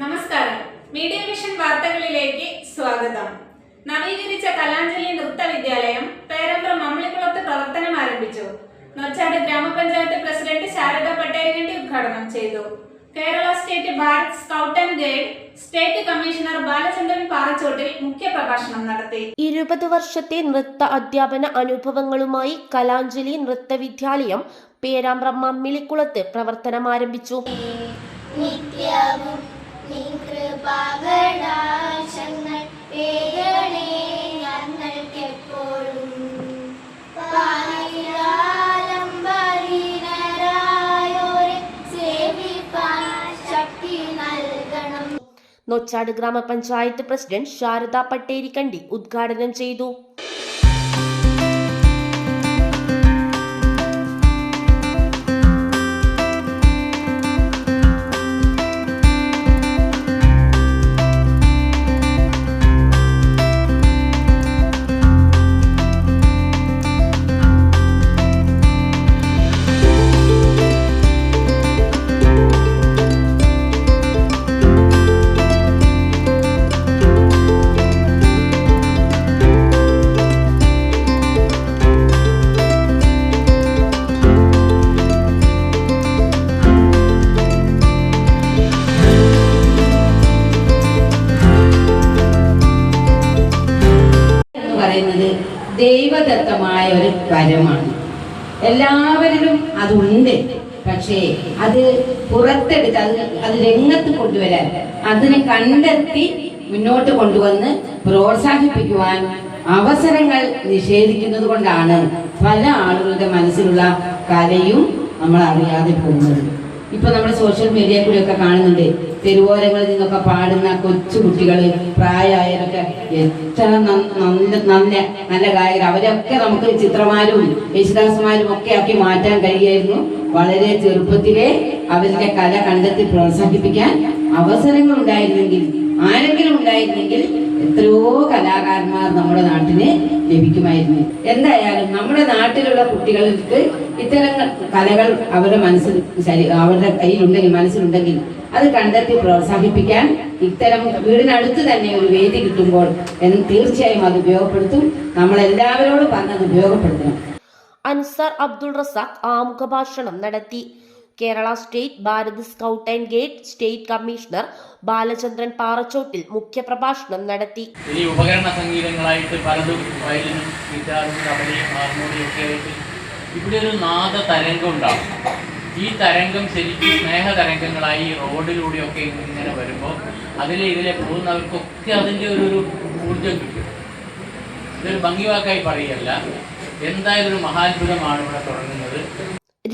നമസ്കാരം. Media vision വാർത്തകളിലേക്ക് സ്വാഗതം. നവീകരിച്ച കലാഞ്ജലി നൃത്തവിദ്യാലയം പേരമ്പ്രം മമ്മിളിക്കുളത്ത് പ്രവർത്തനം ആരംഭിച്ചു. നൊച്ചാട് ഗ്രാമപഞ്ചായത്ത് പ്രസിഡന്റ് ശാരദ പട്ടേരികണ്ടി ഉദ്ഘാടനം ചെയ്തു. Kerala state Bharat scout and guide state commissioner Balachandran Parachottil മുഖ്യപ്രഭാഷണം നടത്തി. 20 വർഷത്തെ നൃത്ത അധ്യാപന അനുഭവങ്ങളുമായി കലാഞ്ജലി നൃത്തവിദ്യാലയം പേരാമ്പ്രം മമ്മിളിക്കുളത്ത് പ്രവർത്തനം ആരംഭിച്ചു. നൊച്ചാട് ഗ്രാമപഞ്ചായത്ത് പ്രസിഡന്റ് ശാരദ പട്ടേരികണ്ടി ഉദ്ഘാടനം ചെയ്തു. ദൈവദത്തമായ ഒരു വരമാണ്. എല്ലാവരിലും അതുണ്ട്. പക്ഷേ അത് പുറത്തെടുത്ത് അത് രംഗത്ത് കൊണ്ടുവരാൻ, അതിനെ കണ്ടെത്തി മുന്നോട്ട് കൊണ്ടുവന്ന് പ്രോത്സാഹിപ്പിക്കുവാൻ അവസരങ്ങൾ നിഷേധിക്കുന്നത് കൊണ്ടാണ് പല ആളുകളുടെ മനസ്സിലുള്ള കലയും നമ്മൾ അറിയാതെ പോകുന്നത്. ഇപ്പൊ നമ്മൾ സോഷ്യൽ മീഡിയ കൂടിയൊക്കെ കാണുന്നുണ്ട്, തെരുവോരങ്ങളിൽ നിന്നൊക്കെ പാടുന്ന കൊച്ചു കുട്ടികൾ, പ്രായമായവരൊക്കെ എത്ര നല്ല ഗായകർ. അവരൊക്കെ നമുക്ക് ചിത്രമാരും യേശുദാസുമാരും ഒക്കെ ആക്കി മാറ്റാൻ കഴിയായിരുന്നു. വളരെ ചെറുപ്പത്തിലെ അവരുടെ കല കണ്ടെത്തി പ്രോത്സാഹിപ്പിക്കാൻ അവസരങ്ങൾ ഉണ്ടായിരുന്നെങ്കിൽ, ആരെങ്കിലും ഉണ്ടായിരുന്നെങ്കിൽ എത്രയോ കലാകാരന്മാർ നമ്മുടെ നാട്ടിന് ലഭിക്കുമായിരുന്നു. എന്തായാലും നമ്മുടെ നാട്ടിലുള്ള കുട്ടികൾക്ക് ഇത്തരം കലകൾ അവരുടെ അവരുടെ കയ്യിലുണ്ടെങ്കിൽ, മനസ്സിലുണ്ടെങ്കിൽ അത് കണ്ടെത്തി പ്രോത്സാഹിപ്പിക്കാൻ ഇത്തരം വീടിനടുത്ത് തന്നെ ഒരു വേദി കിട്ടുമ്പോൾ തീർച്ചയായും അത് ഉപയോഗപ്പെടുത്തും. നമ്മളെല്ലാവരോടും പറഞ്ഞത് ഉപയോഗപ്പെടുത്തണം. അൻസാർ അബ്ദുൾ റസാഖ് ആമുഖ ഭാഷണം നടത്തി. Kerala state Bharat scout and guide state commissioner Balachandran Parachottil മുഖ്യപ്രഭാഷണം നടത്തി. ഈ ഉപകരണ സംഗീതങ്ങളായിട്ട് പലതും വയലിനും ഗിറ്റാറും കബഡിയും ഹാർമോണിയും ഒക്കെ ആയിട്ട് ഇവിടെ ഒരു നാദ തരംഗം ഉണ്ടാകും. ഈ തരംഗം ശരിക്കും സ്നേഹ തരംഗങ്ങളായി റോഡിലൂടെയൊക്കെ ഇങ്ങനെ വരുമ്പോൾ ഇതിലെ പോകുന്നവർക്കൊക്കെ അതിൻ്റെ ഒരു ഊർജം കിട്ടും. ഇതൊരു ഭംഗിവാക്കായി പറയുകയല്ല, എന്തായാലും ഒരു മഹാത്ഭുതമാണ് ഇവിടെ തുടങ്ങുന്നത്.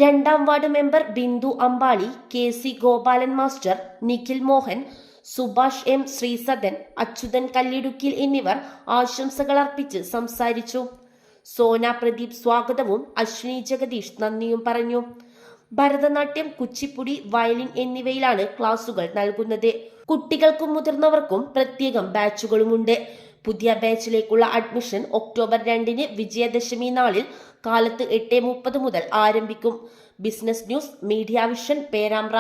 2ാം ward member Bindu Ambali, KC Gopalan master, Nikhil Mohan, Subhash M Sreesadan, Achuthan Kallidukkil എന്നിവർ ആശംസകൾ അർപ്പിച്ച് സംസാരിച്ചു. സോന പ്രദീപ് സ്വാഗതവും അശ്വിനി ജഗദീഷ് നന്ദിയും പറഞ്ഞു. ഭരതനാട്യം, കുച്ചിപ്പുടി, വയലിൻ എന്നിവയിലാണ് ക്ലാസുകൾ നൽകുന്നത്. കുട്ടികൾക്കും മുതിർന്നവർക്കും പ്രത്യേകം ബാച്ചുകളുമുണ്ട്. പുതിയ ബാച്ചിലേക്കുള്ള അഡ്മിഷൻ ഒക്ടോബർ 2 വിജയദശമി നാളിൽ കാലത്ത് 8:30 മുതൽ ആരംഭിക്കും. Business news, media vision, Perambra.